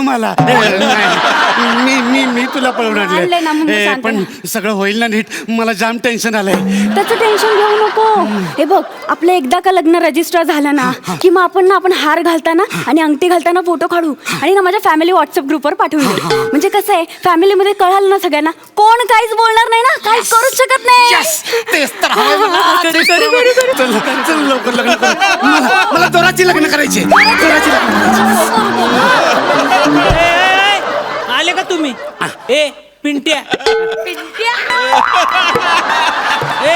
मला मी मी मी तुला पळवून आणलंय ना, मग मी आणलंय सांगते पण ना. सगळं होईल ना नीट. मला जाम टेन्शन आलंय. त्याचं टेन्शन घेऊ नको. हे बघ, आपलं एकदा का लग्न रजिस्टर झालं ना की मग आपण हार घालताना आणि अंगठी घालताना फोटो काढू आणि ना माझ्या फॅमिली व्हॉट्सअप ग्रुपवर पाठवून देऊ. म्हणजे कसं आहे, फॅमिलीमध्ये कळालं ना सगळ्यांना, कोण काहीच बोलणार नाही ना, काहीच करूच शकत नाही. तेच तर हवंय मला. चल लवकर लग्न करू. मला जोराची लग्न करायची. जोराची लग्न आले का तुम्ही? ए पिंट्या, ए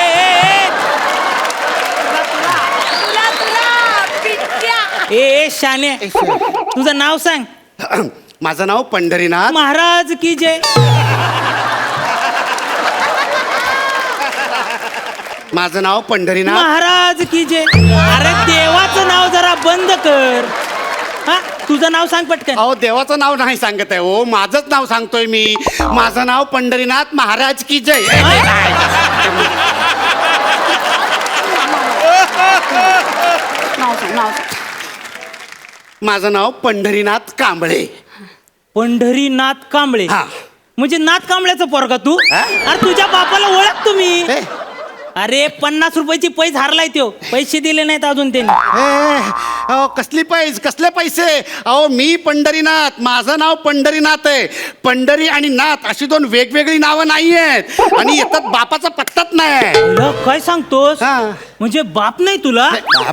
ए शाने, तुझं नाव सांग. माझं नाव पंढरीनाथ. महाराज की जय. माझं नाव पंढरीनाथ. महाराज की जय. अरे देवाचं नाव जरा बंद कर. हा, तुझं नाव सांग पटकन. अहो देवाचं नाव नाही सांगत आहे हो, माझंच नाव सांगतोय मी. माझं नाव पंढरीनाथ महाराज की जय. माझं नाव पंढरीनाथ कांबळे. पंढरीनाथ कांबळे. हा. म्हणजे नाथ कांबळ्याचा पोरगा तू? हा? अरे तुझ्या बापाला ओळख तुम्ही. ए, अरे 50 रुपयाची पैस हारलाय त्यो. पैसे दिले नाहीत अजून त्यांनी. अहो कसले पैसे? अहो मी पंढरीनाथ, माझं नाव पंढरीनाथ आहे. पंढरी आणि नाथ अशी दोन वेगवेगळी नावं नाही आहेत आणि येतात बापाचा पत्ताच नाही. अरे, काय सांगतोस? हा. म्हणजे बाप नाही तुला?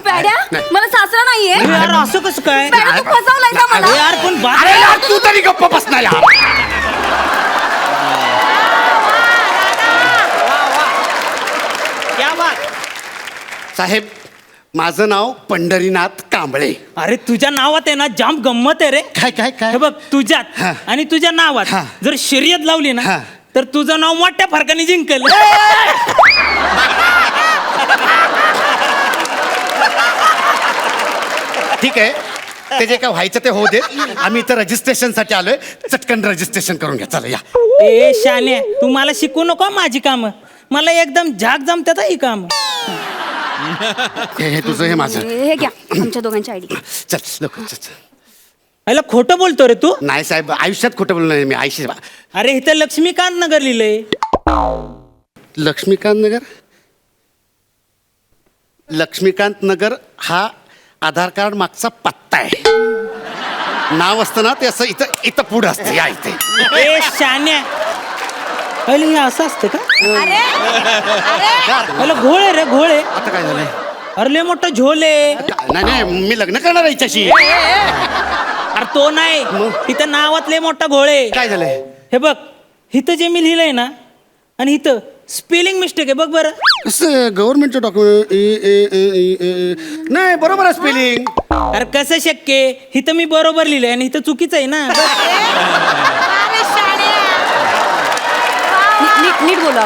पॅड्या, मला सासरा नाहीये. अरे यार, असं कसं काय? पॅड्या, तू फसवलाय का अरे मला? यार, पण बाप. अरे यार, तू तरी गप्प बस ना यार. क्या बात? साहेब, माझं नाव पंढरीनाथ कांबळे. अरे तुझ्या नावात आहे ना जाम गंमत आहे रे. काय काय काय? हे बघ, तुझ्यात हा. आणि तुझ्या नावात हा. जर शर्यत लावली ना हा. तर तुझं नाव मोठ्या फरकाने जिंकल. ठीक आहे, ते जे काय व्हायचं ते होऊ दे. आम्ही इथं रजिस्ट्रेशनसाठी आलोय. चटकन रजिस्ट्रेशन करून घ्या. चला या. ए शाने, तू मला शिकू नको माझी कामं. मला एकदम झाक जमतात ही काम. हे तुझं, हे माझं. हे घ्या आमच्या दोघांची आयडी. चल लवकर चल. अरे खोटं बोलतो रे तू. नाही साहेब, आयुष्यात खोटं बोललो नाही मी. आयुष्य अरे इथं लक्ष्मीकांत नगर लिहिलंय. लक्ष्मीकांत नगर. लक्ष्मीकांत नगर हा आधार कार्ड मागचा पत्ता आहे. नाव असतं ना ते असं इथं इथं पुढं असतं. या इथे. ए शान्या, पहिले हे असं असतं का? पहिले घोळ आहे रे, घोळ आहे. आता काय झालंय? अरे लय मोठा झोल आहे. नाही नाही, मी लग्न करणार आहे हिच्याशी. अरे तो नाही, इथं नावात लय मोठा घोळ आहे. काय झालंय? हे बघ, इथं जे मी लिहिलंय ना आणि इथं स्पेलिंग मिस्टेक आहे. बघ बरं. कसं गव्हर्नमेंटचं डॉक्युमेंट? नाही, बरोबर आहे स्पेलिंग. अरे कसं शक्य आहे? इथं मी बरोबर लिहिलंय आणि इथं चुकीचं आहे ना. नीट बोला,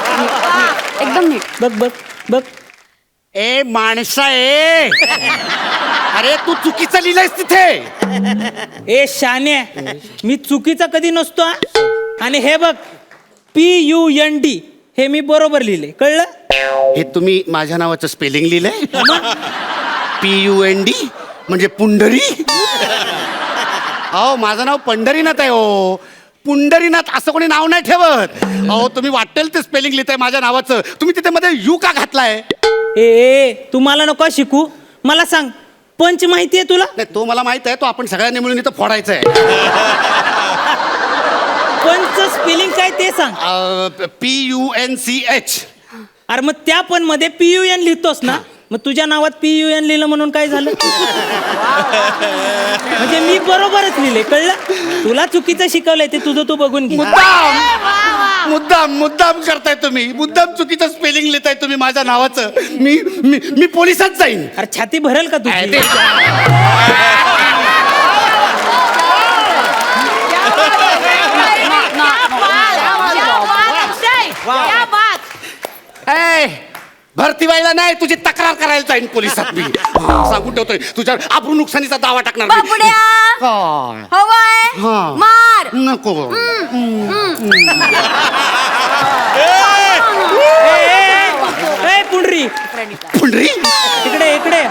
एकदम नीट. बघ बघ बघ. ए माणसा ए, अरे तू चुकीचं लिहिलंयस तिथे. ए शान्या, मी चुकीचा कधी नसतो हा. आणि हे बघ, PUND हे मी बरोबर लिहिले. कळलं? हे तुम्ही माझ्या नावाचं स्पेलिंग लिहिलंय? PUND म्हणजे पुंडरी. अहो माझं नाव पंढरीनाथ आहे हो. पुंडरीनाथ असं कोणी नाव नाही ठेवत. अहो तुम्ही वाटेल ते स्पेलिंग लिहिताय माझ्या नावाचं. तुम्ही तिथे मध्ये यू का घातलाय? ए तुम्हाला नको शिकू. मला सांग, पंच माहिती आहे तुला? नाही, तो मला माहित आहे. तो आपण सगळ्यांनी मिळून इथं फोडायचं आहे. पंच स्पेलिंग काय ते सांग. PUNCH. अरे मग त्या पण मध्ये PUN लिहितोस ना, मग तुझ्या नावात PUN लिहिलं म्हणून काय झालं? म्हणजे मी बरोबरच लिहिले. कळलं? तुला चुकीचं शिकवलंय ते तुझं तू बघून घे. मुद्दाम करताय तुम्ही. मुद्दाम चुकीचं स्पेलिंग लिहिताय तुम्ही माझ्या नावाचं. मी पोलिसात जाईन. अरे छाती भरेल का तुझी? भरती व्हायला नाही, तुझी तक्रार करायला जाईन पोलिसात मी. सांगून ठेवतोय, तुझ्या आबरू नुकसानीचा दावा टाकणार मी. बापुड्या, काय? हवाय हा. मार. नको. ए पुंडरी, पुंडरी. इकडे इकडे.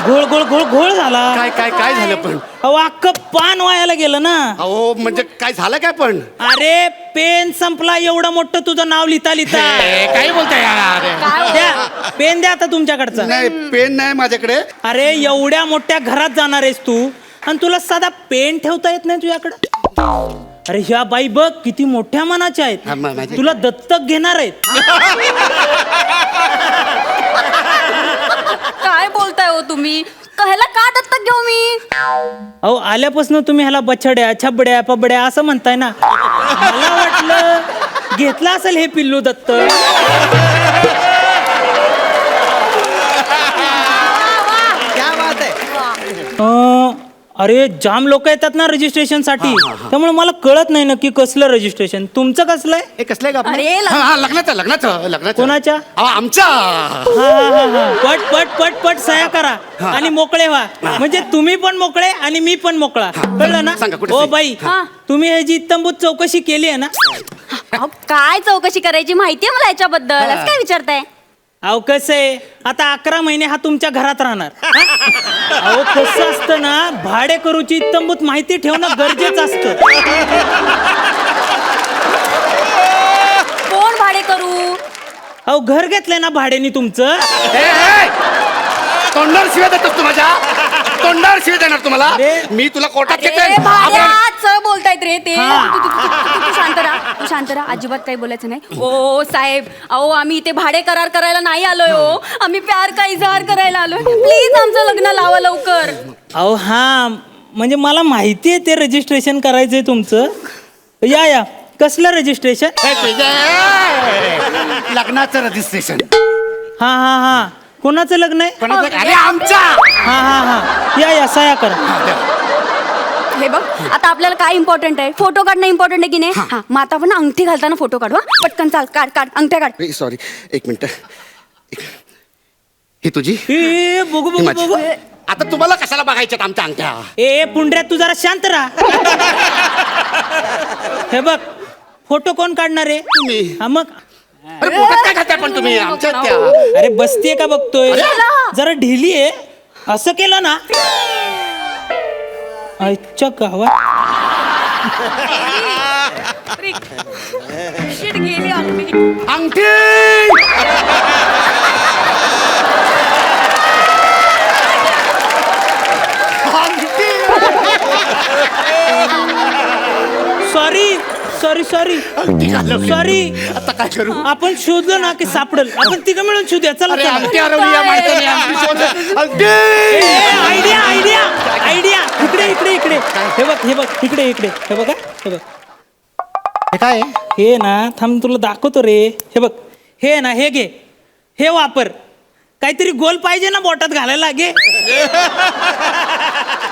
घोळ घोळ घोळ घोळ झाला. काय काय काय झालं पण? अहो अख्खं पान वायाला गेलं ना. अहो म्हणजे काय झालं काय पण? अरे पेन संपला, एवढं मोठं तुझं नाव लिहिता लिहिता. काय बोलताय यार? द्या पेन द्या आता तुमच्याकडचा. नाही पेन नाही माझ्याकडे. अरे एवढ्या मोठ्या घरात जाणार आहेस तू आणि तुला साधा पेन ठेवता येत नाही तुझ्याकडे. अरे ह्या बाई बघ किती मोठ्या मनाच्या हा, आहेत, माझी- तुला दत्तक घेणार आहेत. काय बोलताय हो तुम्ही? ह्याला का दत्तक घेऊ मी? अहो आल्यापासून तुम्ही ह्याला बछड्या छबड्या पबड्या असं म्हणताय ना, मला वाटलं घेतला असेल हे पिल्लू दत्त. अरे जाम लोक येतात ना रजिस्ट्रेशन साठी, त्यामुळे मला कळत नाही नक्की कसलं रजिस्ट्रेशन. तुमचं कसलं आहे? हे कसलं आहे का अरे, आपलं? हा, हा, लग्नाचं लग्नाचं लग्नाचं. कोणाच्या? अहो, आमच्या. पट पट पट पट सह्या करा आणि मोकळे व्हा. म्हणजे तुम्ही पण मोकळे आणि मी पण मोकळा. कळलं ना? सांगा, कुठे ओ सही? बाई, हा. तुम्ही ह्याची इत्तंभूत चौकशी केली आहे ना? अहो, काय चौकशी करायची माहितीये मला याच्याबद्दल, असं काय विचारताय? अहो कसं आहे, आता 11 महिने हा तुमच्या घरात राहणार. हा? अहो कसं असतं ना, भाडे करूची इत्तंभूत माहिती ठेवणं गरजेचं असतं. कोण भाडे करू? अहो घर घेतलंय ना भाड्याने तुमचं. तोंडावर शिव्या देतोस तू माझ्या? तोंडावर शिव्या देणार तुम्हाला? अरे. मी तुला कोर्टात अरे, घेते. भाड्याचं बोलतायत रे ते. हा. तू शांत राहा, तू शांत राहा, अजिबात काही बोलायचं नाही. ओ साहेब, अहो आम्ही इथे भाडे करार करायला नाही आलोय हो, आम्ही प्यार का इजहार करायला आलोय. प्लीज आमचं लग्न लावा लवकर. अहो हा म्हणजे मला माहिती आहे ते रजिस्ट्रेशन करायचंय तुमचं. या या, कसलं रजिस्ट्रेशन? लग्नाचं रजिस्ट्रेशन. हा हा हा, कोणाचं लग्न आहे? कोणाचं? अरे आमच्या. हा हा हा, या या सह्या करा. हे बघ, आता आपल्याला काय इम्पॉर्टंट आहे? फोटो काढणं इम्पॉर्टंट आहे की नाही? हा, मग आता आपण अंगठी घालताना फोटो काढू. हा? पटकन चाल, काढ काढ, अंगठ्या काढ. सॉरी, एक मिनिट. ही तुझी? ए, बघू ही बघू माझी. बघू. आता तुम्हाला कशाला बघायच्यात आमच्या अंगठ्या? ए पुंड्या, तू जरा शांत राहा. हे बघ, फोटो कोण काढणार आहे? तुम्ही. हा मग. अरे पोटात काय खाताय पण तुम्ही आमच्या त्या? अरे बसतीये का बघतोय? जरा ढिली आहे. असं केलं ना, आजच्या गावात Shit, गेली अंगठी. अंगठी. सॉरी सॉरी सॉरी अंगठी घालवली. सॉरी. आता काय करू? आपण शोधलं ना की सापडल. आपण तिघं मिळून शोधूया. चला अरे चला. अंगठी हरवली या माणसाने. अंगठी शोध. अंगठी. Idea idea idea. इकडे इकडे इकडे. हे बघ हे बघ, इकडे इकडे. हे बघा, हे बघ. हे काय? हे ना, थांब तुला दाखवतो रे. हे बघ, हे ना, हे घे, हे वापर. काहीतरी गोल पाहिजे ना बोटात घालायला. घे.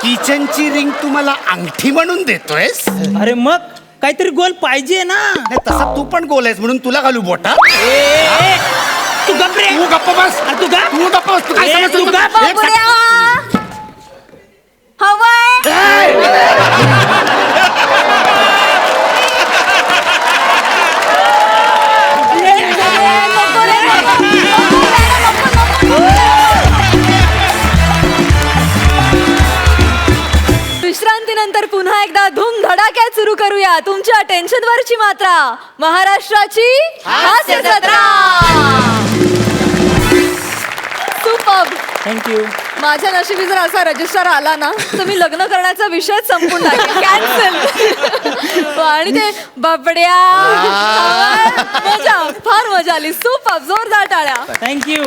किचनची रिंग तुम्हाला अंगठी म्हणून देतोयस? अरे मग काहीतरी गोल पाहिजे ना. नाही, तसा तू पण गोल आहेस म्हणून तुला घालू बोटात? ए, तू गप रे. तू गप्प बस. अरे तू गप. तू गप्प बस. तू काय ए, समजतो तू तुला? गप्प. एक सेकंड. बाबड्या! हवंय. नको रे, नको. नको, नको, विश्रांतीनंतर पुन्हा एकदा धूम धडाक्यात सुरू करूया तुमच्या टेन्शनवरची मात्रा, महाराष्ट्राची हास्य जत्रा. सुपर्ब. थँक्यू. माझ्या नशिबी जर असा रजिस्टर आला ना तर मी लग्न करण्याचा विषयच संपून टाकेल. कॅन्सल. आणि ते बाबड्या, मजा, फार मजा आली. सुपर्ब. जोरदार टाळ्या. थँक्यू.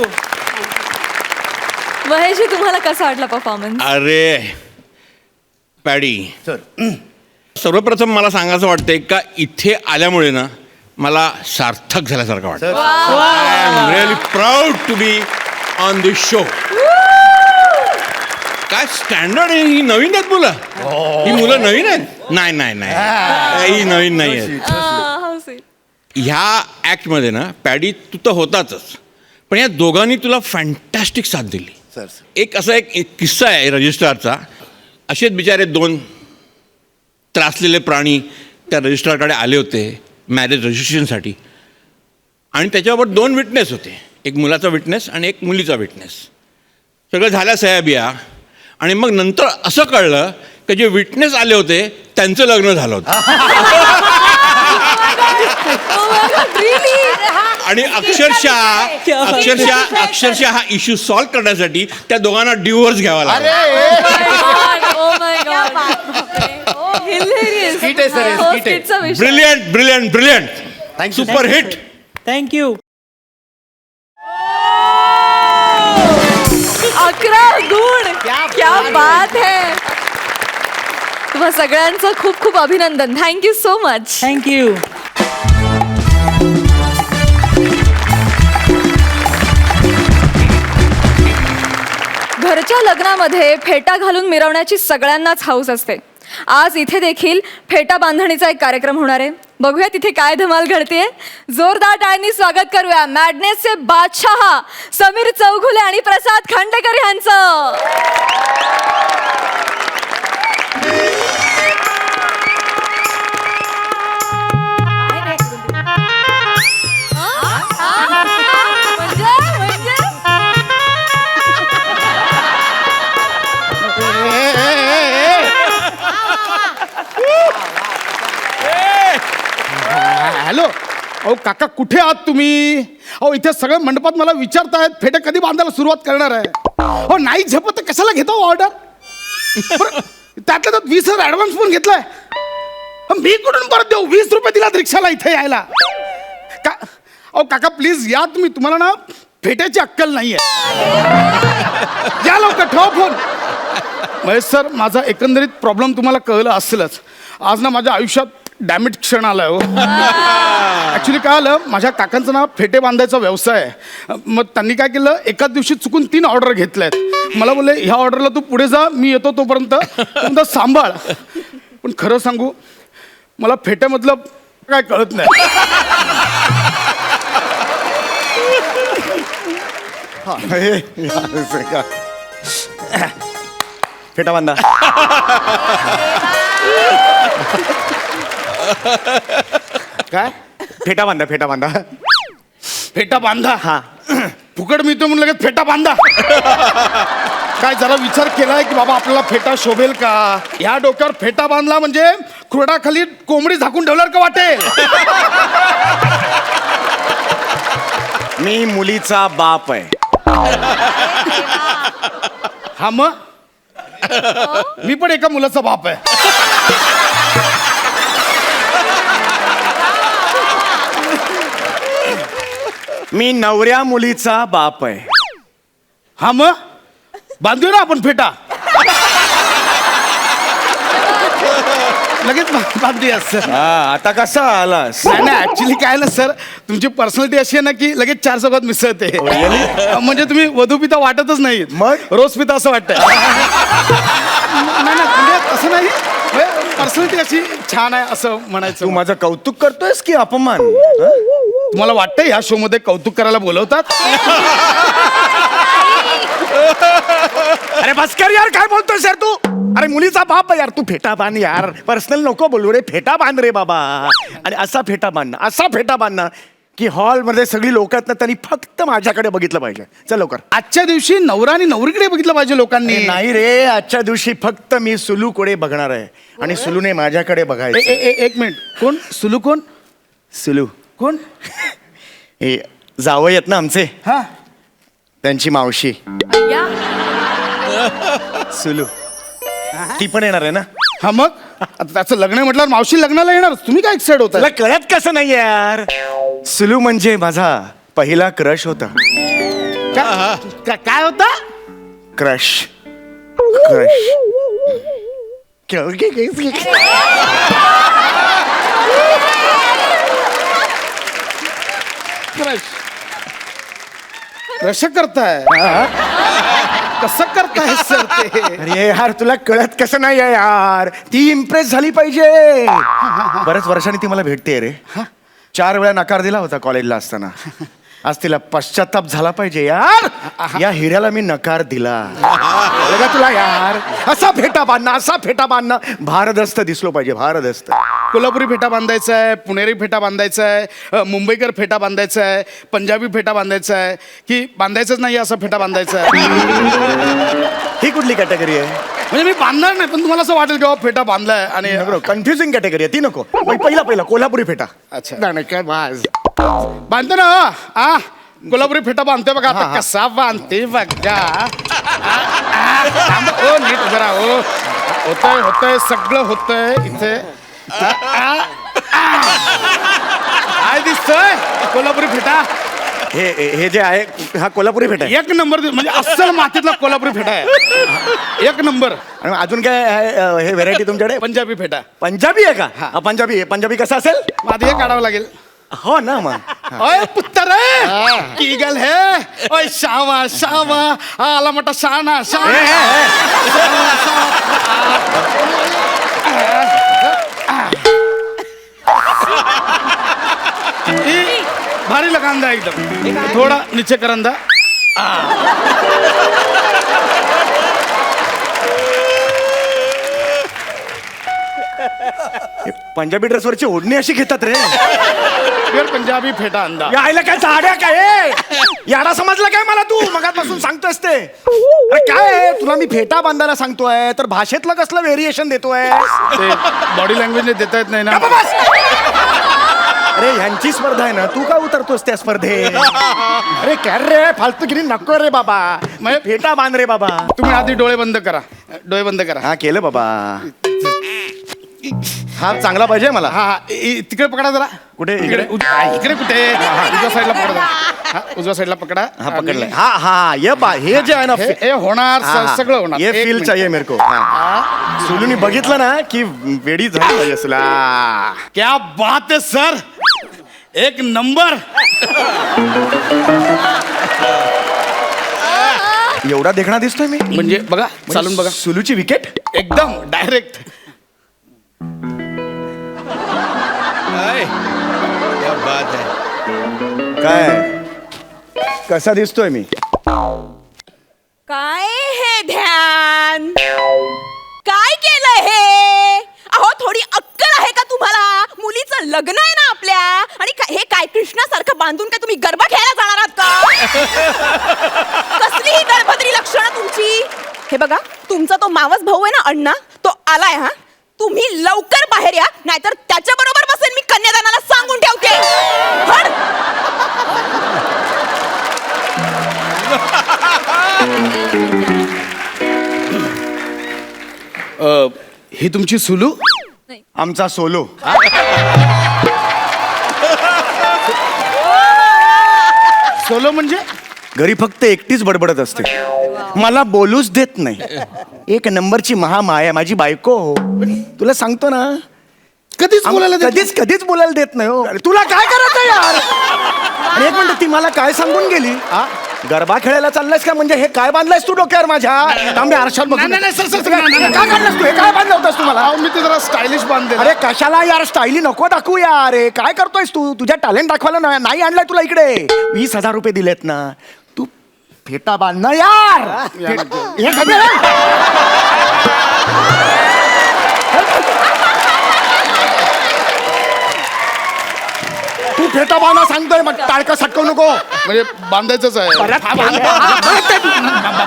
महेशजी, तुम्हाला कसा वाटला परफॉर्मन्स? अरे पॅडी, सर. सर्वप्रथम मला सांगायचं वाटतंय का इथे आल्यामुळे ना मला सार्थक झाल्यासारखं वाटतं. I am really proud to be on this show. काय स्टँडर्ड आहे. ही नवीन आहेत मुलं? ही मुलं नवीन आहेत? नाही नाही नाही, ही नवीन नाही आहेत. ह्या ॲक्टमध्ये ना पॅडी तू तर होताच, पण या दोघांनी तुला फॅन्टॅस्टिक साथ दिली. सर. एक असा एक किस्सा आहे रजिस्ट्रारचा. असेच बिचारे दोन त्रासलेले प्राणी त्या रजिस्ट्रारकडे आले होते मॅरेज रजिस्ट्रेशनसाठी, आणि त्याच्याबरोबर दोन विटनेस होते. एक मुलाचा विटनेस आणि एक मुलीचा विटनेस. सगळं झाल्या सह्या बिया आणि मग नंतर असं कळलं की जे विटनेस आले होते त्यांचं लग्न झालं होतं आणि अक्षरशः हा इश्यू सॉल्व्ह करण्यासाठी त्या दोघांना डिवोर्स घ्यावा लागला. Hit आहे, sir, hit आहे. Brilliant super hit. थँक्यू. 11 गुण. क्या बात है. तुम्हा सगळ्यांचं खूप खूप अभिनंदन. Thank you so much. थँक्यू. घरच्या लग्नामध्ये फेटा घालून मिरवण्याची सगळ्यांनाच हौस असते. आज इथे देखील फेटा बांधणीचा एक कार्यक्रम होणार आहे. बघूया तिथे काय धमाल घडते. जोरदार टाळ्यांनी स्वागत करूया मॅडनेसचे बादशाह समीर चौघुले आणि प्रसाद खांडेकर यांचं. हॅलो, अहो काका कुठे आहात तुम्ही? अहो इथे सगळे मंडपात मला विचारतायत फेटे कधी बांधायला सुरुवात करणार आहे. हो नाही झेपत तर कशाला घेतो ऑर्डर? त्यातल्या त्यात 20,000 ऍडव्हान्स पण घेतलाय. मी कुठून परत देऊ? 20 रुपये दिलात रिक्षाला इथे यायला. अहो काका प्लीज या तुम्ही. तुम्हाला ना फेट्याची अक्कल नाहीये. या लवकर, ठेवा फोन. महेश सर, माझा एकंदरीत प्रॉब्लेम तुम्हाला कळलं असेलच. आज ना माझ्या आयुष्यात डॅमेज क्षण आलाय हो. ऍक्च्युली काय आलं, माझ्या काकांचं ना फेटे बांधायचा व्यवसाय आहे. मग त्यांनी काय केलं, एकाच दिवशी चुकून 3 ऑर्डर घेतल्यात. मला बोलले ह्या ऑर्डरला तू पुढे जा, मी येतो तोपर्यंत तुमचा सांभाळ. पण खरं सांगू, मला फेट्यामधलं काय कळत नाही. फेटा बांधा. काय फेटा बांधा. फेटा बांधा. फेटा बांधा? हा. फुकट मिळतो म्हणून लगेच फेटा बांधा? काय जरा विचार केलाय की बाबा आपल्याला फेटा शोभेल का? ह्या डोक्यावर फेटा बांधला म्हणजे खुरडाखाली कोंबडी झाकून ठेवल्यावर का वाटेल? मी मुलीचा बाप आहे. हा मग मी पण एका मुलाचा बाप आहे. मी नवऱ्या मुलीचा बाप आहे. हा मग बांधूया ना आपण फेटा. लगेच बांधूया सर. आता कसा आलास? नाही नाही, ऍक्च्युली काय ना सर, तुमची पर्सनॅलिटी अशी आहे ना की लगेच 4 चौघात मिसळते. म्हणजे तुम्ही वधू पिता वाटतच नाही, मग? रोज पिता असं वाटतं. नाही नाही, म्हणजे असं नाही, पर्सनॅलिटी अशी छान आहे असं म्हणायचं. तू माझं कौतुक करतोयस की अपमान? तुम्हाला वाटतं ह्या शो मध्ये कौतुक करायला बोलवतात? अरे बस कर यार, काय बोलतोय यार तू? अरे मुलीचा बाप आहे यार, तू फेटा बांध यार. पर्सनल नको बोलू रे, फेटा बांध रे बाबा. आणि असा फेटा बांध, असा फेटा बांध की हॉलमध्ये सगळी लोक आहेत ना, त्यांनी फक्त माझ्याकडे बघितलं पाहिजे. चल लवकर. आजच्या दिवशी नवरा आणि नवरीकडे बघितलं पाहिजे लोकांनी. नाही रे, आजच्या दिवशी फक्त मी सुलूकडे बघणार आहे आणि सुलूने माझ्याकडे बघायचं. एक मिनिट, कोण सुलू? कोण सुलू? कोण? हे जावई आहेत ना आमचे, हा, त्यांची मावशी सुलू. ती पण येणार आहे ना? हा मग आता त्याचं लग्न आहे म्हटल्यावर मावशी लग्नाला येणार. तुम्ही काय एक्साइड होता? तुला कळत कसं नाही यार? सुलू म्हणजे माझा पहिला क्रश होता. काय होता? क्रश. क्रश. क्रश करताय? कसं करताय सर ते? अरे यार, तुला कळत कसं नाही आहे यार? ती इम्प्रेस झाली पाहिजे. बऱ्याच वर्षांनी ती मला भेटते रे. 4 वेळा नकार दिला होता कॉलेजला असताना. आज तिला पश्चाताप झाला पाहिजे यार. या हिऱ्याला मी नकार दिला. कळलं का तुला यार? असा फेटा बांधणं भारदस्त दिसलो पाहिजे, भारदस्त. कोल्हापुरी फेटा बांधायचा आहे, पुणेरी फेटा बांधायचा आहे, मुंबईकर फेटा बांधायचा आहे, पंजाबी फेटा बांधायचा आहे, की बांधायचंच नाही असा फेटा बांधायचा आहे? ही कुठली कॅटेगरी आहे? म्हणजे मी बांधणार नाही, पण तुम्हाला असं वाटेल की बाबा फेटा बांधलाय आणि कन्फ्युजिंग कॅटेगरी आहे ती नको. पहिला कोल्हापुरी फेटा. अच्छा. नाही काय बाज. बांधतो ना आ कोल्हापुरी फेटा बांधतोय बघा आता कसा बांधते बघा. ओ नीट जरा हो. होतंय सगळं होतंय इथे. काय दिसतोय कोल्हापुरी फेटा? हे जे आहे हा कोल्हापुरी फेटा आहे. एक नंबर म्हणजे अस्सल मातीतला कोल्हापुरी फेटा आहे. एक नंबर. आणि अजून काय आहे हे व्हेरायटी तुमच्याकडे? पंजाबी फेटा. पंजाबी आहे का? हा, पंजाबी कसा असेल? आधी हे काढावं लागेल. हो ना मग. ओय पुत्तर की गल है. ओय शावा शावा आला मोठा शाना शाना. भारी लगांदा एकदम. थोडा नीचे करंदा. पंजाबी ड्रेसवरची ओढणी अशी घेतात रे. फिर पंजाबी फेटा अंदा. यायला काय झाड्या काय याडा समजला काय मला तू मगातपासून सांगतोस ते? अरे काय आहे? तुला मी फेटा बांधायला सांगतोय तर भाषेतलं कसलं व्हेरिएशन देतोय? ते बॉडी लँग्वेजने देता येत नाही ना. अरे ह्यांची स्पर्धा आहे ना, तू का उतरतोस त्या स्पर्धेत? अरे काय रे फालतूगिरी नको रे बाबा. फेटा बांध रे बाबा. तुम्ही आधी डोळे बंद करा. डोळे बंद करा. हा केलं बाबा. हा चांगला पाहिजे मला. हा तिकडे पकडा जरा. कुठे? इकडे इकडे कुठे? उजव्या साईडला पकडा जरा. हा, उजव्या साईडला पकडा. हा पकडलंय. हा हा ये बा हे जे आहे ना हे होणार सगळं होणार. ये एक फील मिनिट. चाहिए मेरे को. सुलूनी बघितलं ना की वेडी झाली पाहिजे असला. क्या बात है सर. एक नंबर. एवढा देखणा दिसतोय मी. म्हणजे बघा चालून बघा. सुलूची विकेट एकदम डायरेक्ट. क्या बात है. काय कसा दिसतोय मी? काय हे ध्यान? काय केलं हे? अहो थोडी अक्कल आहे का तुम्हाला? मुलीचं लग्न आहे ना आपल्या. आणि हे काय कृष्णासारखं बांधून काय तुम्ही गरबा खेळायला जाणार आहात का? कसली ही गळभद्री लक्षणं तुमची? हे बघा तुमचा तो मावस भाऊ आहे ना अण्णा, तो आलाय. हा तुम्ही लवकर बाहेर या, नाहीतर त्याच्या बरोबर बसेल मी कन्यादानाला सांगून ठेवते. ही तुमची सुलू. आमचा सोलो. सोलो म्हणजे घरी फक्त एकटीच बडबडत असते, मला बोलूच देत नाही. एक नंबरची महामाया माझी बायको. तुला सांगतो ना कधीच बोलायला देत नाही. कधीच बोलायला देत नाही हो. तुला काय करायचं यार? आणि एक मिनिट ती मला काय सांगून गेली? गरबा खेळायला चाललायस का? म्हणजे हे काय बांधलायस तू डोक्यावर माझ्या? तांबे आरशात बघ. नाही, नाही, सर, सर, सर, नाही, नाही. काय काढलंस तू? हे काय बांधलं होतंस तुम्हाला? अहो, मी ते जरा स्टायलिश बांधले. अरे कशाला यार स्टाईली नको दाखवू यार. हे काय करतोयस तू? तुझ्या टॅलेंट दाखवायला नाही आणलाय तुला इकडे. 20,000 रुपये दिलेत ना, तू फेटा बांध ना यार. हे कधी तू फेटा बांधा सांगतोय मग टाळका सटकवू नको. म्हणजे बांधायचंच आहे.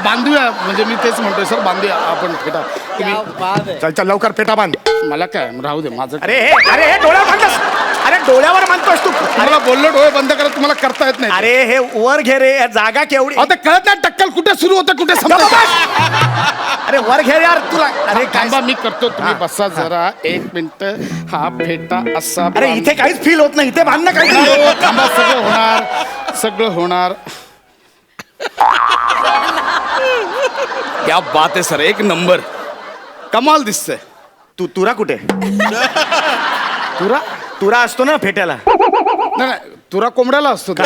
बांधूया म्हणजे मी तेच म्हणतोय सर, बांधूया आपण फेटा. तुम्ही चल चल लवकर फेटा बांध. मला काय राहू दे माझं. अरे हे डोळ्यावर बांधतोस. अरे डोळ्यावर बांधतोस तू. तुम्हाला बोललो डोळे बंद करा, तुम्हाला करता येत नाही. अरे हे वर घे रे. जागा केवढी. आता कळत नाही टक्कल कुठे सुरू होतं कुठे संपतं. अरे वर घे यार तुला. अरे काय थांबा मी करतो, तुम्ही बसा जरा 1 मिनिट. हा फेटा असा. अरे इथे काहीच फील होत नाही. इथे बांधणं काही हो, थांबा, सगळं होणार, सगळं होणार. क्या बात आहे सर, एक नंबर. कमाल दिसतंय. तुरा कुठे? तुरा असतो ना फेट्याला. नाही नाही, तुरा कोंबड्याला असतो तो.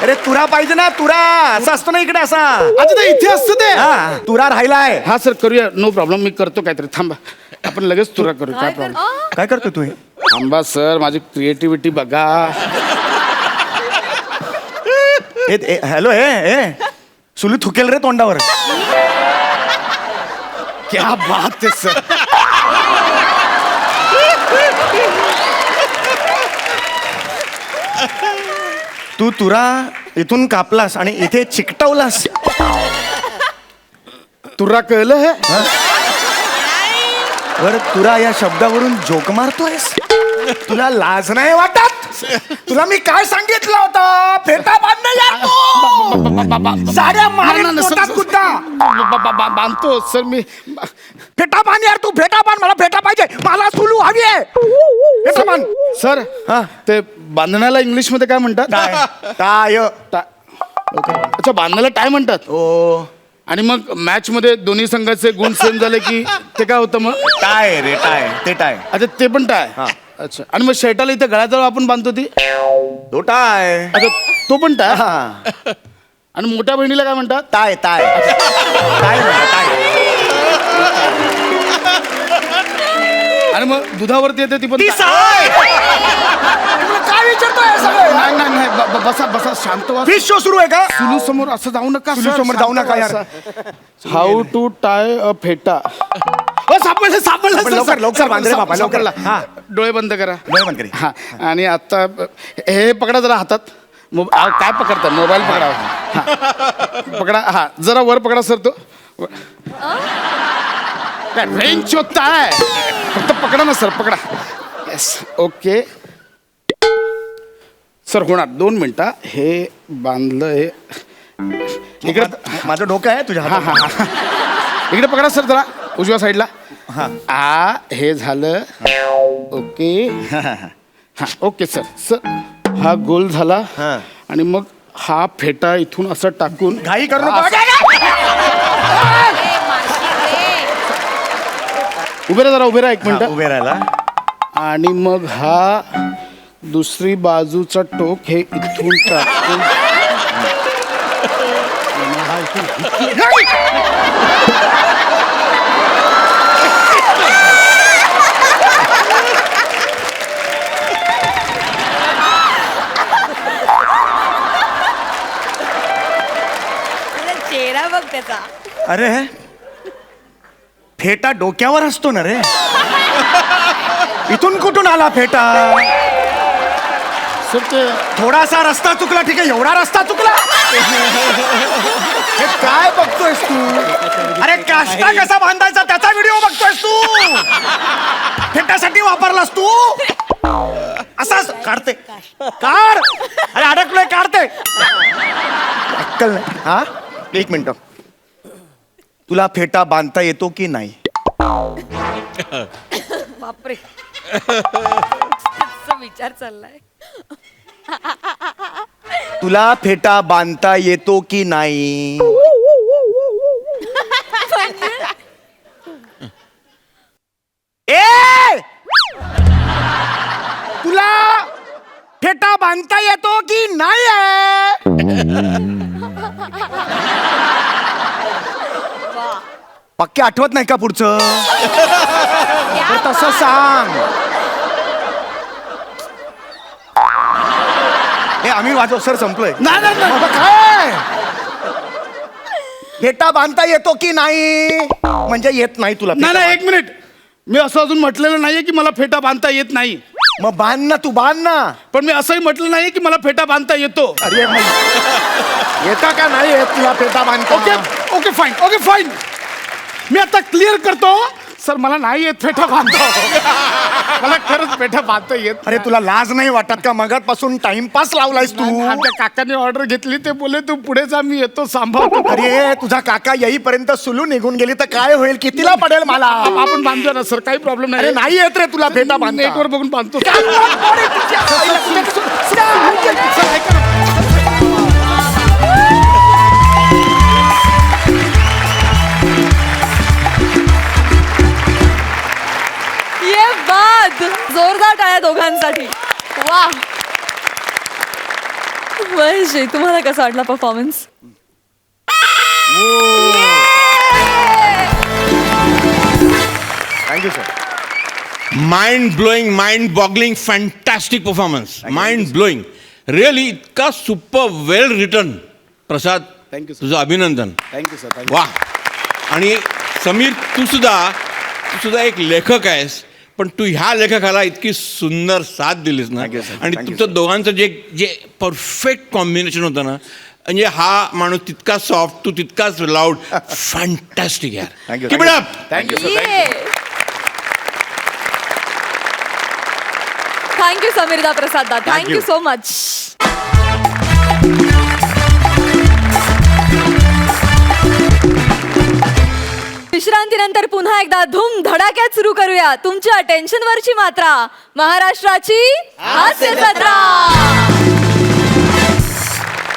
अरे तुरा पाहिजे ना. तुरा असा असतो ना इकडे असा. अच्छा ते इथे असतं ते. हा तुरा राहिलाय. हा सर करूया, नो प्रॉब्लेम. मी करतो काहीतरी. थांबा आपण लगेच तुरा करू. काय प्रॉब्लेम? काय करतो तू हे? थांबा सर, माझी क्रिएटिव्हिटी बघा. हॅलो हे सुली थुकेल रे तोंडावर. क्या बात आहे सर. तू तुरा इथून कापलास आणि इथे चिकटवलास. तुला कळलं हे? बर तुरा या शब्दावरून जोक मारतोयस. तुला लाज नाही वाटत? तुला मी काय सांगितलं होतं? फेटा बांधणं यार तू. साड्या मारेन पोटात कुठं. बांधतो सर मी. फेटा बांध यार तू. फेटा बांध. मला फेटा पाहिजे. मला सुलू हवी आहे. फेटा बांध. सर हा. ते बांधण्याला इंग्लिश मध्ये काय म्हणतात? टाय. अच्छा, बांधण्याला टाय म्हणतात. ओ आणि मग मॅच मध्ये दोन्ही संघाचे गुण सेम झाले की ते काय होतं मग? टाय रे टाय. ते टाय. अच्छा, ते पण टाय. हा. अच्छा, आणि मग शर्टाला इथे गळ्याजवळ आपण बांधतो ती? तो टाय. अच्छा, तो पण टाय. हा. आणि मोठ्या बहिणीला काय म्हणतात? Tie tie. टाय म्हणतात, टाय. आणि मग दुधावरती येते ती पण ती टाय. साय. तुला काय विचारतोय हे सगळं? नाही नाही नाही, बसा बसा, शांत व्हा. फिश शो सुरू आहे का? सुलू समोर असं जाऊ नका. सुलू समोर जाऊ नका यार. हाऊ टू टाय अ फेटा. सापडलं सापडलं पण लवकर, लवकर बांध रे बाबा, लवकर. सापडला. हा. डोळे बंद करा. डोळे बंद करी. हा. आणि आता हे पकडा जरा हातात. काय पकडता? मोबाईल पकडा. हा. पकडा. हा, जरा वर पकडा सर. तो रेंज शोधता आहे. फक्त पकडा ना सर, पकडा. Yes, okay sir. होणार 2 मिनिटं. हे बांधलं. हे इकडे माझं डोकं आहे तुझ्या हा हातात. हा हा. इकडे पकडा सर जरा, उजव्या साईडला. हा, हे झालं. ओके. हा, ओके सर. सर हा गोल झाला. हा. आणि मग हा फेटा इथून असं टाकून घाई करू हा, उभे राहा जरा, उभे राहा 1 मिनिट. उभे राहिला. आणि मग हा दुसरी बाजूचा टोक हे इथून टाकून चेहरा बघ त्याचा. अरे फेटा डोक्यावर असतो ना रे. इथून कुठून आला फेटा? सर ते थोडासा रस्ता चुकला, ठीक आहे. एवढा रस्ता चुकला? हे काय बघतोयस तू? अरे काष्टा कसा बांधायचा त्याचा व्हिडिओ बघतोयस तू? फेटासाठी वापरलास तू? असाच काढते. काढ. अरे अडकलोय, काढते. अक्कल नाही. हा, 1 मिनिट. तुला फेटा बांधता येतो की नाही? बापरे. त्याचा विचार चाललाय. तुला फेटा बांधता येतो की नाही? ए, तुला फेटा बांधता येतो की नाही? पक्के आठवत नाही का पुढचं? तर तसं सांग. हे आम्ही वाजव सर, संपलोय. नाही नाही नाही. बाबा, काय फेटा बांधता येतो की नाही? म्हणजे येत नाही तुला नाही फेटा नाही, 1 मिनिट. मी असं अजून म्हटलेलं नाहीये की मला फेटा बांधता येत नाही. बांध- मग बांध ना, तू बांध ना. पण मी असंही म्हटलं नाही की मला फेटा बांधता येतो. अरे मग येता का नाही येत तुला फेटा बांधता? Okay okay fine, okay fine. मी आता क्लिअर करतो सर, मला नाही येत फेटा बांधतो. मला खरंच फेटा बांधता येत. अरे तुला लाज नाही वाटत का? मगापासून टाइमपास लावलायस तू. आमच्या काकाने ऑर्डर घेतली, ते बोले तू पुढे जा, मी येतो सांभाळतो. अरे तुझा काका येईपर्यंत सुलू निघून गेली तर काय होईल? कितीला पडेल मला? आपण बांधतो ना सर, काही प्रॉब्लेम अरे नाही येत रे तुला फेटा बांधता. नेटवर बघून बांधतो. ये बाद. जोरदार टाळ्या दोघांसाठी. वा. महेशजी, तुम्हाला कसा वाटला performance? Thank you sir. Mind blowing, mind boggling, fantastic performance, mind blowing, really इतका super well written. Prasad, Thank you, sir. तुझं अभिनंदन. थँक्यू सर वा. आणि समीर, तू सुद्धा एक लेखक आहेस, पण तू ह्या लेखकाला इतकी सुंदर साथ दिलीस ना. Thank you, sir. आणि Thank you, तुमचं दोघांचं जे परफेक्ट कॉम्बिनेशन होतं ना, म्हणजे हा माणूस तितका सॉफ्ट, तू तितकाच लाऊड. फॅन्टॅस्टिक यार. Thank you Keep it up. Thank you sir. Thank you Sameerda Prasadda, thank you so much. विश्रांतीनंतर पुन्हा एकदा धूम धडाक्यात सुरू करूया तुमच्या टेन्शनवरची मात्रा, महाराष्ट्राची हास्य जत्रा.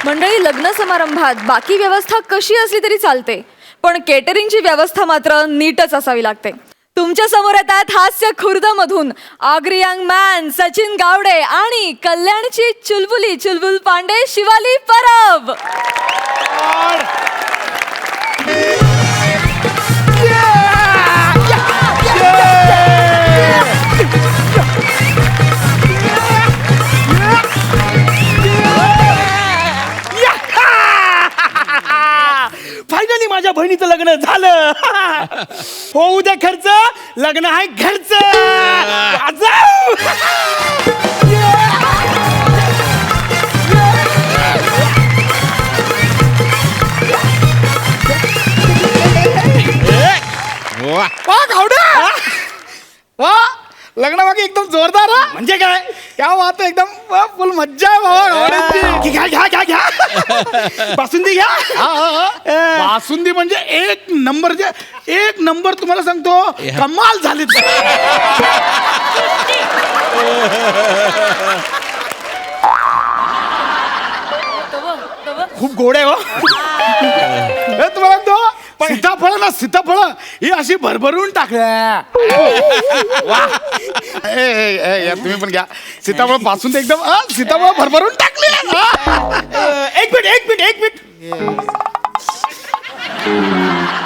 मंडळी, लग्न समारंभात बाकी व्यवस्था कशी असली तरी चालते, पण केटरिंगची व्यवस्था मात्र नीटच असावी लागते. तुमच्या समोर येतात हास्य खुर्द मधून आगरी यंग मॅन सचिन गावडे आणि कल्याणची चुलबुली चुलबुल पांडे शिवाली परब. फायनली माझ्या बहिणीचं लग्न झालं. होऊ द्या खर्च, लग्न आहे घरचं. वाजव. वा. वा गावडे, वा लग्नामागे एकदम जोरदार हा. म्हणजे काय, क्या बात आहे, एकदम फुल मज्जा आहे बाबा गावड्याची. घ्या घ्या घ्या घ्या, बासुंदी घ्या. बासुंदी म्हणजे एक नंबर, एक नंबर. तुम्हाला सांगतो, कमाल झाली. खूप गोड आहे हो. हे तुम्हाला सांगतो, सीताफळ ना, सीताफळ ही अशी भरभरून टाकल्या. तुम्ही पण घ्या सीताफळ पासून एकदम सीताफळ भरभरून टाकले. एक मिनिट एक मिनिट एक मिनिट.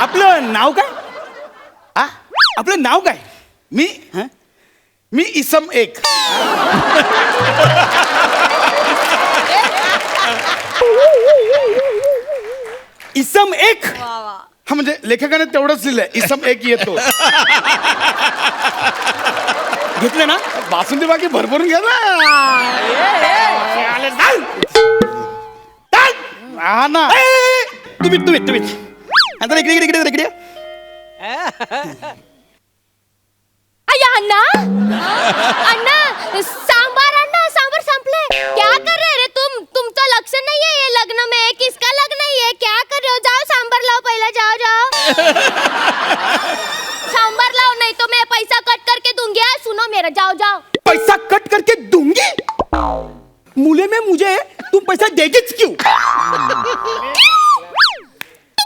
आपलं नाव काय? आपलं नाव काय? मी इसम एक. इसम एक. हा म्हणजे लेखकाने तेवढंच लिहिलंय, इसम एक येतो. घेतलं ना बासुंदी, बाकी भरभरून घ्या ना. हा ना. तुम्ही आता इकडे इकडे इकडे इकडे. अण्णा अण्णा सांबार संपले. क्या कर रहे रे तुमचं लक्ष नहीं है ये लग्न में? किसका लग्न है? क्या कर रहे हो? जाओ सांबार लाओ पहले, जाओ. सांबार लाओ, नहीं तो मैं पैसा कट करके दूंगी. सुनो मेरा, जाओ. पैसा कट करके दूंगी? मूल्य में मुझे तुम पैसा देगीच क्यों? तुम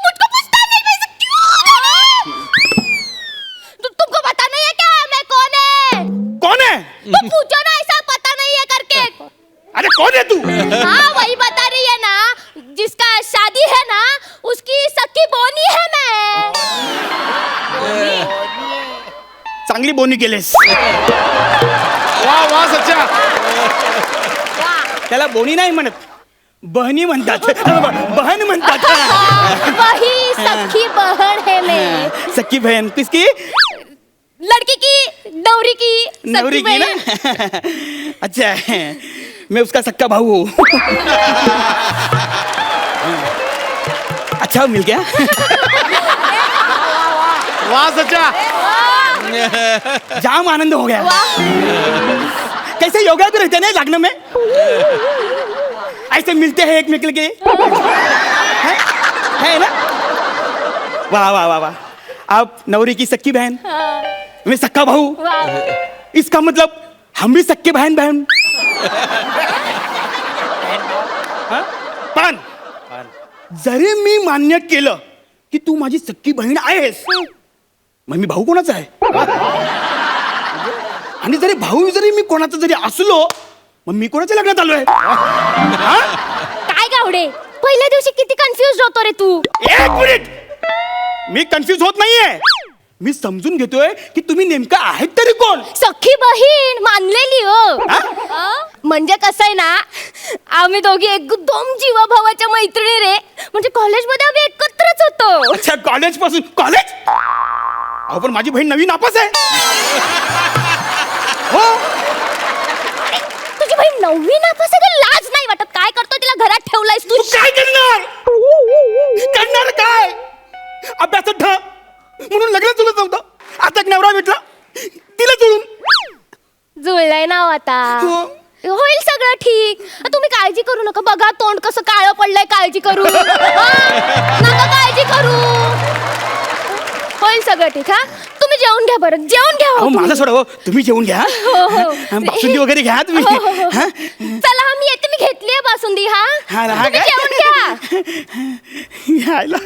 मुझको पूछता नहीं पैसा क्यों? तुमको पता नहीं है क्या मैं कौन है? कौन है? तुम पूछो ना, ऐसा पता नहीं है करके. अरे कौन है तू? हाँ, वही बता रही है ना, जिसका शादी है ना, उसकी सख्खी बोनी है मैं. चांगली बोनी केलेस. वा वा सच्चा. त्याला बोनी नाही म्हणत, बहनी म्हणतात. बहन म्हणतात. वही सख्खी बहन है मैं. सख्खी बहन किसकी? लड़की की, नवरी की, नवरी सख्खी की ना. बहन. अच्छा है, मैं उसका सक्का भाऊ हूँ. अच्छा मिल गया. वाह सच्चा, जाम आनंद हो गया. कैसे योगा भी रहते हैं ना लगन में, ऐसे मिलते हैं एक मिल के. है ना. वाह वाह वाह वाह. आप नवरी की सक्की बहन, मैं सक्का भाऊ. इसका मतलब हम भी सक्के बहन. पण जरी मी मान्य केलं की तू माझी सक्की बहीण आहेस, मग मी भाऊ कोणाचा आहे? आणि जरी भाऊ जरी मी कोणाचा जरी असलो, मग मी कोणाच्या लग्नात आलोय? काय गावडे, पहिल्या दिवशी किती कन्फ्युज होतो रे तू. एक मिनिट, मी कन्फ्युज होत नाहीये. मी समजून घेतोय की तुम्ही नेमका आहेत तरी कोण. सख्खी बहीण मानलेली हो. म्हणजे कसं आहे ना, आम्ही दोघी एकदम जीवाभावाच्या मैत्रिणी रे. म्हणजे कॉलेजमध्ये आम्ही एकत्रच होतो. अच्छा, कॉलेज पासून कॉलेज. अहो पण माझी बहीण नवीन नापास आहे. हो. तुझी बहीण 9वी नापास आहे. तुला लाज नाही वाटत? काय करतो तिला घरात ठेवलायस तू? काय करणार? करणार काय? अभ्यासात ढ म्हणून लग्न जुळत नव्हतं. आता एक नवरा भेटला, तिला जुळून. जुळलंय ना आता. हो. होईल सगळं ठीक. तुम्ही काळजी करू नका. बघा तोंड कसं काळं पडलंय. काळजी करू नका. काळजी करू. होईल सगळं ठीक. हा, तुम्ही जेवून घ्या बरं. जेवून घ्या. अहो माझं सोडा हो, तुम्ही जेवून घ्या. हो. बासुंदी वगैरे घ्या तुम्ही. हो. हा? चला मी येते. मी घेतलीये बासुंदी. हा, हा तुम्ही काय? जेवून घ्या. यायला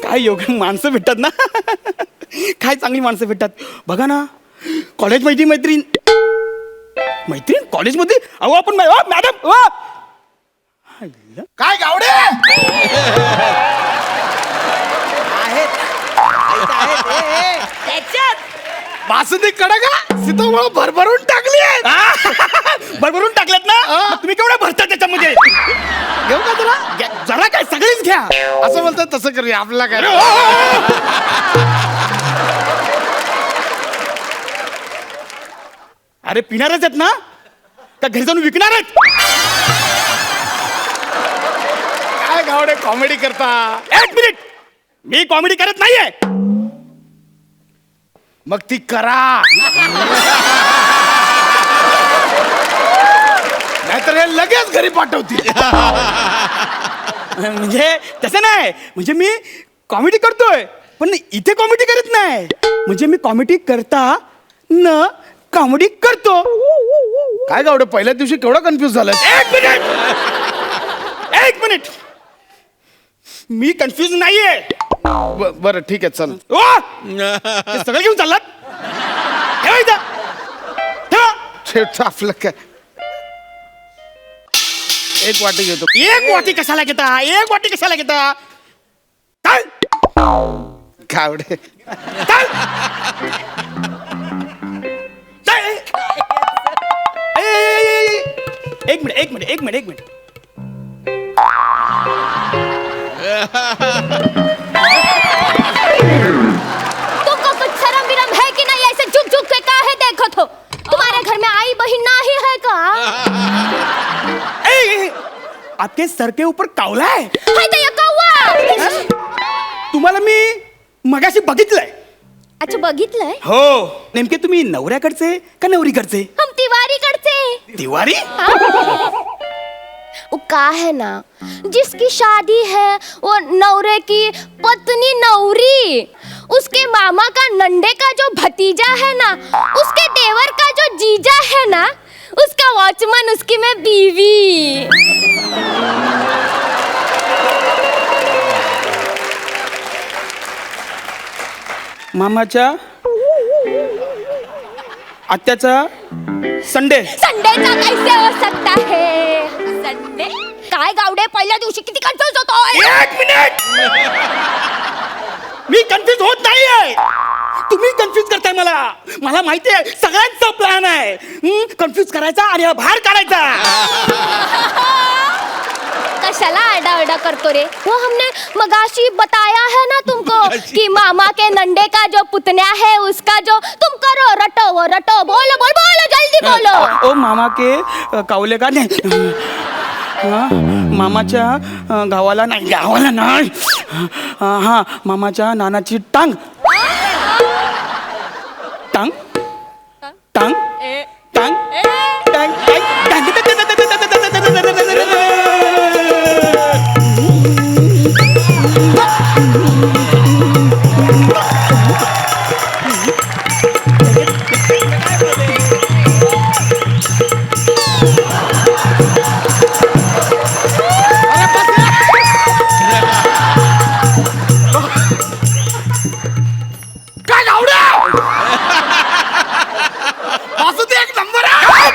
काय योग माणसं भेटतात ना. काय चांगली माणसं भेटतात. बघा ना, कॉलेज मैत्रीण मैत्रीण मैत्रीण कॉलेजमध्ये. अहो आपण मॅडम. काय गावडे बासुंदी कडक का सीताफळ भरभरून टाकली आहे. भरभरून टाकल्यात ना. मग तुम्ही केवढ्या भरता त्याच्यामध्ये. घेऊ का तुला? जरा काय सगळीच घ्या. असं बोलतात तसं करूया. आपला काय. अरे पिणारच आहेत ना का घरी जाऊन विकणार आहेत. काय गावडे कॉमेडी करता. एक मिनिट, मी कॉमेडी करत नाहीये. मग ती करा. नाहीतर हे लगेच घरी पाठवतील. म्हणजे तसं नाही. म्हणजे मी कॉमेडी करतोय पण इथे कॉमेडी करत नाही. म्हणजे मी कॉमेडी करता न कॉमेडी करतो. काय गावडे पहिल्या दिवशी केवढा कन्फ्युज झाला. एक मिनिट, मी कन्फ्युज नाहीये. बरं ठीक आहे चल. ओ, ते सगळं घेऊन चाललात. ठेवा इथं. ठेवा. शेवटचं आपलं काय. एक वाटी घेतो. एक वाटी कशाला घेता. एक वाटी कशाला घेता. चाल गावडे चाल चाल. एक मिनिट एक मिनिट एक मिनिट एक मिनिट. तुमको कुछ शर्म विरम है कि नहीं? ऐसे झुक झुक के काहे देखत हो? तुम्हारे घर में आई बहन नहीं है का? आपके सर के ऊपर कावला आहे. हाय ते कौवा. तुम्हाला मी मगाशी बघितलंय. अच्छा बघितलंय. हो. नेमके तुम्ही नवऱ्याकडचे का नवरीकडचे. हम तिवारी करते. तिवारी. वो का है ना, जिसकी शादी है वो नवरे की पत्नी नवरी, उसके मामा का नंडे का जो भतीजा है ना, उसके देवर का जो जीजा है ना, उसका वॉचमैन, उसकी मैं बीवी. मामाच्या आत्याचा संडे. संडेचा कैसे हो सकता है? संडे काय गावडे पहिल्या दिवशी किती कन्फ्युज होतोय. एक मिनिट, मी कन्फ्युज होत नाहीये. तुम्ही कन्फ्युज करताय मला. मला माहिती आहे सगळ्यांचा प्लॅन आहे. कन्फ्युज करायचा आणि बाहेर काढायचा. कशाला आरडा करतो रे? वो हमने मगाशी बताया है ना तुमको कि मामा के नंडे का जो पुतन्या है उसका जो. तुम करो रटो वो रटो. बोलो बोलो बोलो जल्दी बोलो. ओ मामा के कावले का नाही. मामाच्या गावाला नाही. गावाला नाही. हा मामाच्या नानाची टांग. टांग टांग टांग टांग काय गावडे बासुंदी एक नंबर आहे.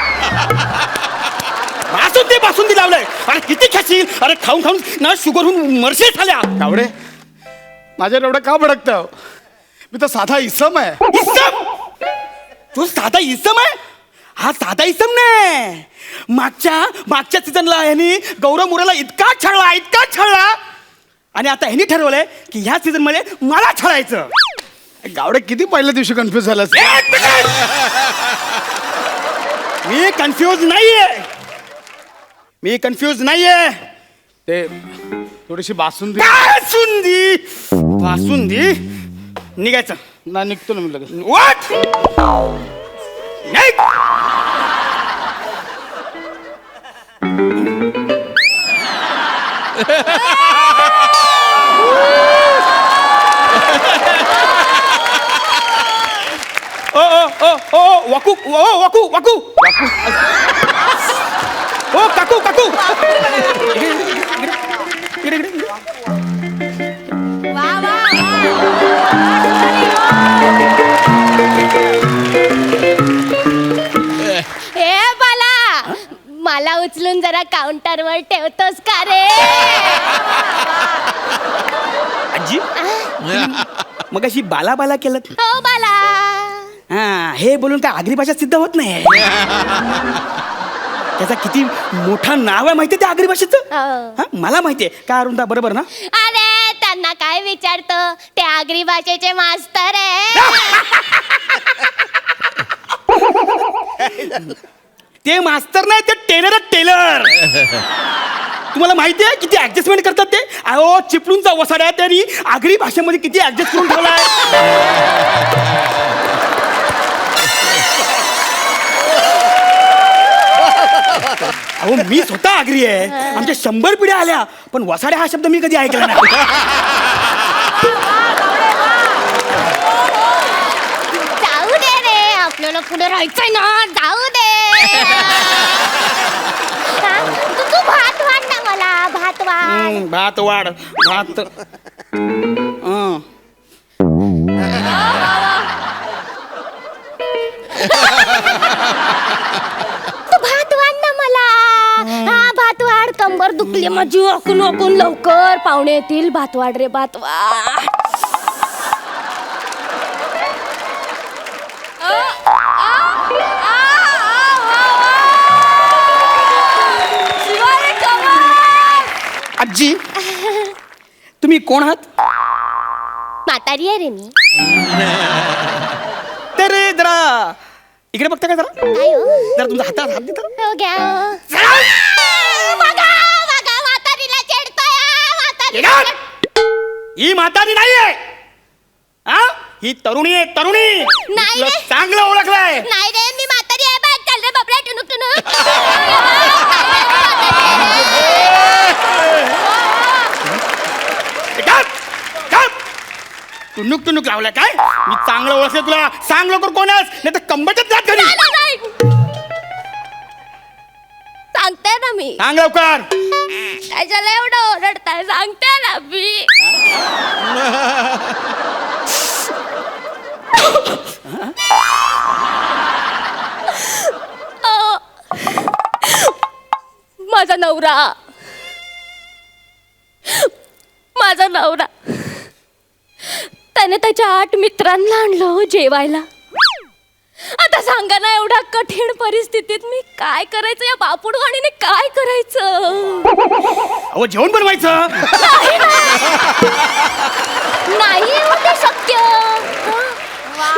बासुंदी लावलंय. अरे किती खाशील. अरे खाऊन खाऊन ना शुगर होऊन मरशील झाल्या. गावडे माझ्यावर एवढं का भडकतं. मी तर साधा इसम आहे. इसम तो साधा इसम आहे. हा साधा इसम नाही. मागच्या सीझनला यांनी गौरव मुराला इतका छळला आणि आता ह्यांनी ठरवलंय की ह्या सीझन मध्ये मला छळायचं. गावडे किती पहिल्या दिवशी कन्फ्युज झाला. एक मिनिट. मी कन्फ्यूज नाहीये. ते थोडीशी बासुंदी बासुंदी निघायचं. ना निघतो ना मी लगेच. What? निघ. वाकू ओ काकू हे बाला मला उचलून जरा काउंटरवर ठेवतोस का रे? आजी मग अशी बाला केलं. हो बाला. हा हे बोलून काय आगरी भाषा सिद्ध होत नाही. त्याचा किती मोठा नाव आहे माहितीये त्या आगरी भाषेचं. हो. हा, मला माहितीये का अरुणदा बरोबर ना. अरे त्यांना काय विचारतो ते आगरी भाषेचे मास्तर आहे. ते मास्तर नाही ते टेलर. तुम्हाला माहिती आहे किती ऍडजस्टमेंट करतात ते. अहो चिपळूणचा वसाड्या त्यांनी आगरी भाषेमध्ये किती ऍडजस्ट करून ठेवलाय. अहो मी स्वतः आगरी आहे. आमच्या 100 पिढ्या आल्या पण वसाड्या हा शब्द मी कधी ऐकला नाही. जाऊ दे रे आपल्याला पुढे राहायचंय ना. जाऊ दे. हा? तू भात वाढ ना मला. भात वाढ. भात वाढ भात. तू भात वाढ ना मला. हा भात वाढ. कंबर दुखली माझी. वाकून लवकर पाहुणे येतील. भात वाढ रे भात वाढ. आजी तुम्ही कोण आहात. म्हातारी आहे रे मी. तर जरा इकडे बघता का जरा. काय हो? जरा तुमचा हात देता. हो घ्या. बघा म्हातारीला चिडतोय. ही म्हातारी नाहीये. हा ही तरुणी आहे. नाही तुला रे. चांगलं ओळखलंय. नाही रे मी म्हातारी आहे. बघ चाल रे बाबड्या टुनुक टुनुक लावलाय काय. मी चांगलं ओळखलं तुला. सांग लवकर कोण आहेस नाही तर कंबरच जात घरी. सांगते ना मी. सांग लवकर. त्याच्याला एवढं ओरडताय. सांगते ना मी. माझा नवरा त्याने त्याच्या 8 मित्रांना आणलं हो जेवायला. आता सांगा ना एवढ्या कठीण परिस्थितीत मी काय करायचं. या बापुडवाणीने काय करायचं. अहो जेवण बनवायचं. नाही होते शक्य.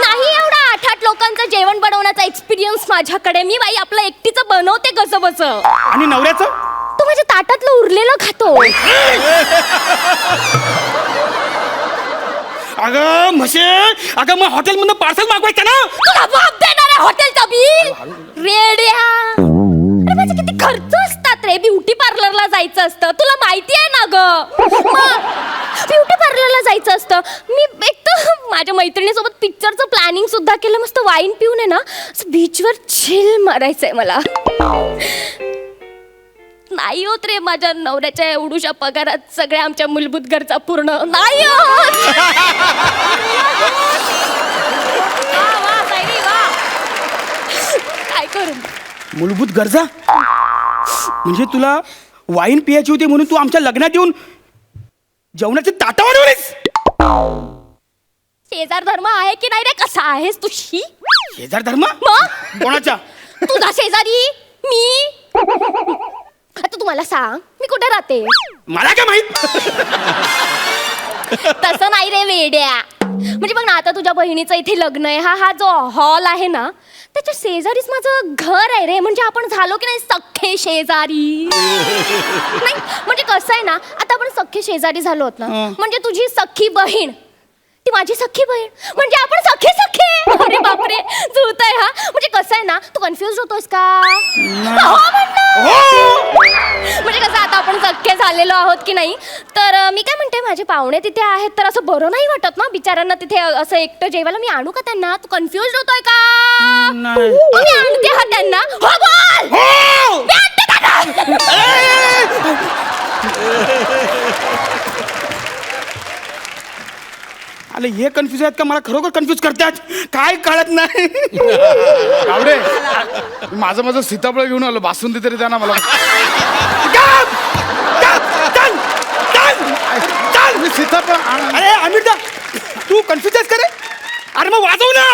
नाही एवढा 8 लोकांचं जेवण बनवण्याचा एक्सपिरियन्स माझ्याकडे. मी बाई आपलं एकटीचं बनवते कसं बस. आणि नवऱ्याचं तू माझ्या ताटातलं उरलेलं खातो. अगं म्हशे अगं मग हॉटेल मधून पार्सल मागवायचं ना. तुला बाप देणार आहे हॉटेलचा बिल. रेड्या. अरे माझे किती खर्च असतात रे. ब्युटी पार्लरला जायचं असतं. तुला माहिती आहे ना ग. ब्युटी पार्लरला जायचं असतं. मी एक तर माझ्या मैत्रिणीसोबत पिक्चरचं प्लॅनिंग सुद्धा केलं. मस्त वाईन पिऊन आहे ना बीचवर चिल मारायचंय मला. नाही होत रे माझ्या नवऱ्याच्या एवढूशा पगारात सगळ्या आमच्या मूलभूत गरजा पूर्ण नाही होत. काय करू. मूलभूत गरजा म्हणजे तुला वाईन पियाची होती म्हणून तू आमच्या लग्नात येऊन जेवणाची ताटं वाढवलीस. शेजार धर्म आहे की नाही रे? कसा आहेस तू? शी. शेजार धर्म मग? कोणाच्या? तुझा शेजारी मी. आता तुम्हाला सांग, मी कुठे राहते? मला काय माहित? तसं नाही रे वेड्या. म्हणजे बघ ना, आता तुझ्या बहिणीचं इथे लग्न आहे. हा जो हॉल आहे ना, त्याच्या शेजारीच माझं घर आहे रे. म्हणजे आपण झालो की नाही सख्खे शेजारी. नाही म्हणजे कसं आहे ना, आता आपण सख्खे शेजारी झालो होत ना, म्हणजे तुझी सख्खी बहीण ती माझी सख्खी बहीण, म्हणजे आपण सख्खे सख्खे. अरे बापरे, जुळतंय हा. म्हणजे कसं आहे ना, तू कन्फ्युज होतोस का? हो म्हण ना. म्हणजे कसं आता आपण सख्खे झालेलो आहोत की नाही. तर मी काय म्हणते, माझे पाहुणे तिथे आहेत, तर असं बरं नाही वाटत ना बिचाऱ्यांना तिथे असं एकटं जेवायला. मी आणू का त्यांना? तू कन्फ्युज होतोय का? मी आणते हा त्यांना. हो बोल. मी आणते त्यांना. अरे हे कन्फ्युज आहेत का? मला खरोखर कन्फ्युज करतात, काय कळत नाही. गावडे माझं सीताफळ घेऊन आलो, बासुंदी तरी द्या ना मला. मी सीताफळ अरे अमिता, तू कन्फ्युज आहेस का रे? अरे मग वाजव ना.